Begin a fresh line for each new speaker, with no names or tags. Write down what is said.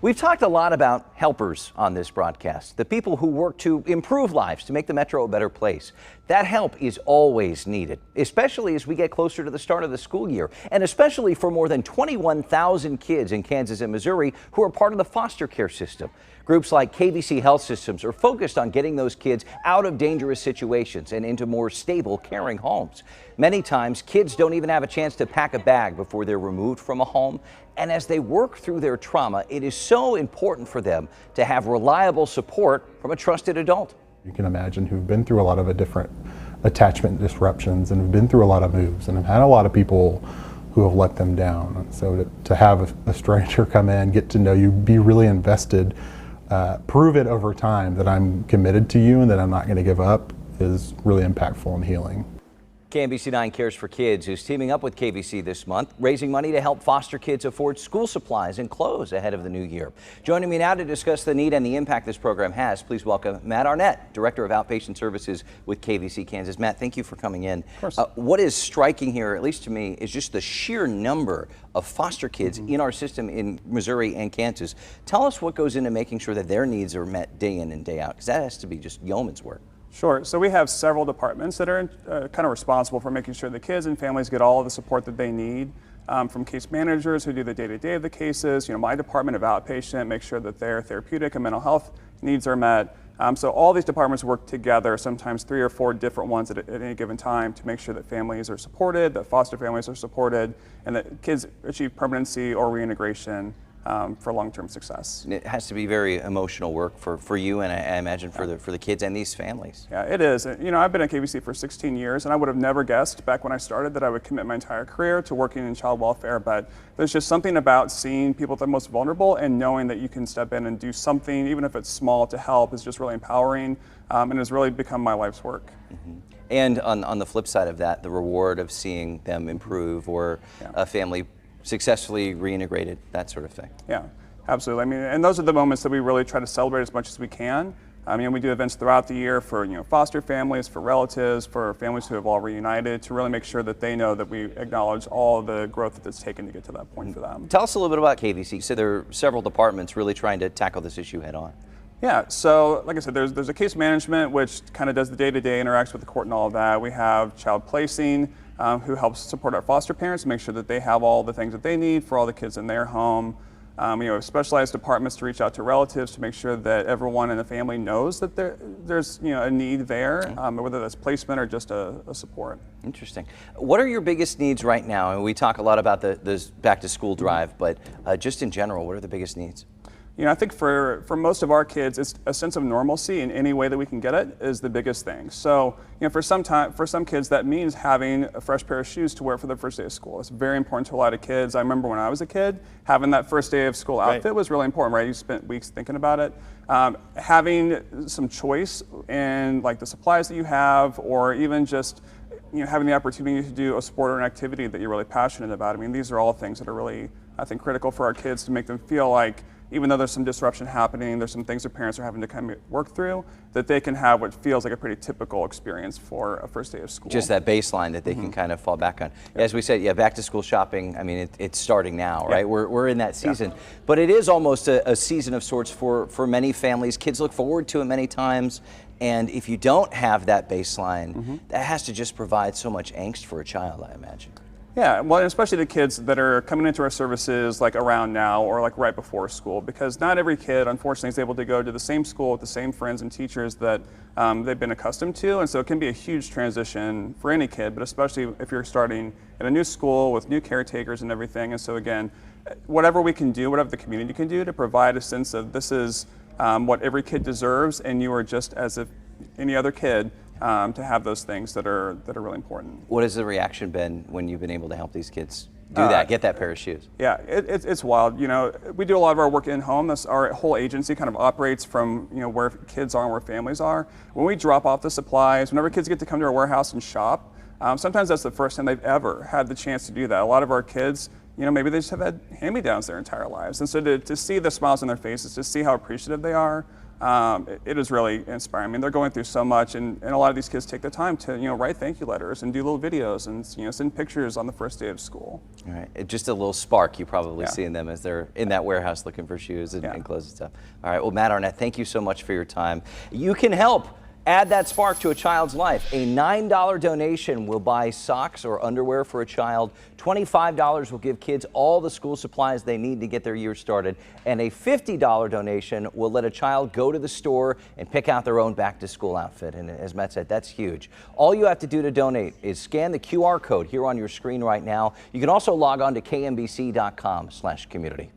We've talked a lot about helpers on this broadcast, the people who work to improve lives, to make the Metro a better place. That help is always needed, especially as we get closer to the start of the school year, and especially for more than 21,000 kids in Kansas and Missouri who are part of the foster care system. Groups like KVC Health Systems are focused on getting those kids out of dangerous situations and into more stable, caring homes. Many times, kids don't even have a chance to pack a bag before they're removed from a home. And as they work through their trauma, it is so important for them to have reliable support from a trusted adult.
You can imagine who've been through a lot of different attachment disruptions and have been through a lot of moves and have had a lot of people who have let them down. And so to have a stranger come in, get to know you, be really invested, prove it over time that I'm committed to you and that I'm not going to give up is really impactful and healing.
KMBC9 Cares for Kids is teaming up with KVC this month, raising money to help foster kids afford school supplies and clothes ahead of the new year. Joining me now to discuss the need and the impact this program has, please welcome Matt Arnett, Director of Outpatient Services with KVC Kansas. Matt, thank you for coming in.
Of course.
What is striking here, at least to me, is just the sheer number of foster kids in our system in Missouri and Kansas. Tell us what goes into making sure that their needs are met day in and day out, because that has to be just yeoman's work.
Sure. So we have several departments that are kind of responsible for making sure the kids and families get all of the support that they need. From case managers who do the day-to-day of the cases, my department of outpatient makes sure that their therapeutic and mental health needs are met. So all these departments work together, sometimes 3 or 4 different ones at any given time, to make sure that families are supported, that foster families are supported, and that kids achieve permanency or reintegration for long-term success.
It has to be very emotional work for you, and I imagine for the kids and these families.
Yeah, it is. I've been at KVC for 16 years, and I would have never guessed back when I started that I would commit my entire career to working in child welfare, but there's just something about seeing people that are most vulnerable and knowing that you can step in and do something, even if it's small, to help is just really empowering, and has really become my life's work.
Mm-hmm. And on the flip side of that, the reward of seeing them improve or a family successfully reintegrated, that sort of thing.
Yeah, absolutely. And those are the moments that we really try to celebrate as much as we can. We do events throughout the year for foster families, for relatives, for families who have all reunited, to really make sure that they know that we acknowledge all the growth that it's taken to get to that point for them.
Tell us a little bit about KVC. So there are several departments really trying to tackle this issue head on.
Yeah, so like I said, there's a case management which kind of does the day-to-day, interacts with the court and all of that. We have child placing, who helps support our foster parents, make sure that they have all the things that they need for all the kids in their home. Specialized departments to reach out to relatives to make sure that everyone in the family knows that there's a need there, whether that's placement or just a support.
Interesting. What are your biggest needs right now? And we talk a lot about the back to school drive, but just in general, what are the biggest needs?
I think for most of our kids, it's a sense of normalcy in any way that we can get it is the biggest thing. So, for some kids, that means having a fresh pair of shoes to wear for their first day of school. It's very important to a lot of kids. I remember when I was a kid, having that first day of school outfit was really important, right? You spent weeks thinking about it. Having some choice in like the supplies that you have, or even just having the opportunity to do a sport or an activity that you're really passionate about. These are all things that are really, I think, critical for our kids to make them feel like, even though there's some disruption happening, there's some things their parents are having to kind of work through, that they can have what feels like a pretty typical experience for a first day of school.
Just that baseline that they can kind of fall back on. As we said, back to school shopping, it's starting now, right? We're in that season. But it is almost a season of sorts for many families. Kids look forward to it many times. And if you don't have that baseline, that has to just provide so much angst for a child, I imagine.
Yeah, well, and especially the kids that are coming into our services like around now or like right before school, because not every kid, unfortunately, is able to go to the same school with the same friends and teachers that they've been accustomed to, and so it can be a huge transition for any kid, but especially if you're starting at a new school with new caretakers and everything. And so again, whatever we can do, whatever the community can do to provide a sense of this is what every kid deserves, and you are just as if any other kid, to have those things that are really important.
What has the reaction been when you've been able to help these kids do that, get that pair of shoes?
Yeah, it's wild. We do a lot of our work in home. Our whole agency kind of operates from where kids are and where families are. When we drop off the supplies, whenever kids get to come to our warehouse and shop, sometimes that's the first time they've ever had the chance to do that. A lot of our kids, maybe they just have had hand-me-downs their entire lives, and so to see the smiles on their faces, to see how appreciative they are it is really inspiring. I mean, they're going through so much, and a lot of these kids take the time to, write thank you letters and do little videos and, send pictures on the first day of school.
All right, just a little spark you probably
Yeah.
see in them as they're in that warehouse looking for shoes and,
Yeah.
and clothes and stuff. All right, well, Matt Arnett, thank you so much for your time. You can help add that spark to a child's life. A $9 donation will buy socks or underwear for a child. $25 will give kids all the school supplies they need to get their year started. And a $50 donation will let a child go to the store and pick out their own back to school outfit. And as Matt said, that's huge. All you have to do to donate is scan the QR code here on your screen right now. You can also log on to kmbc.com/community.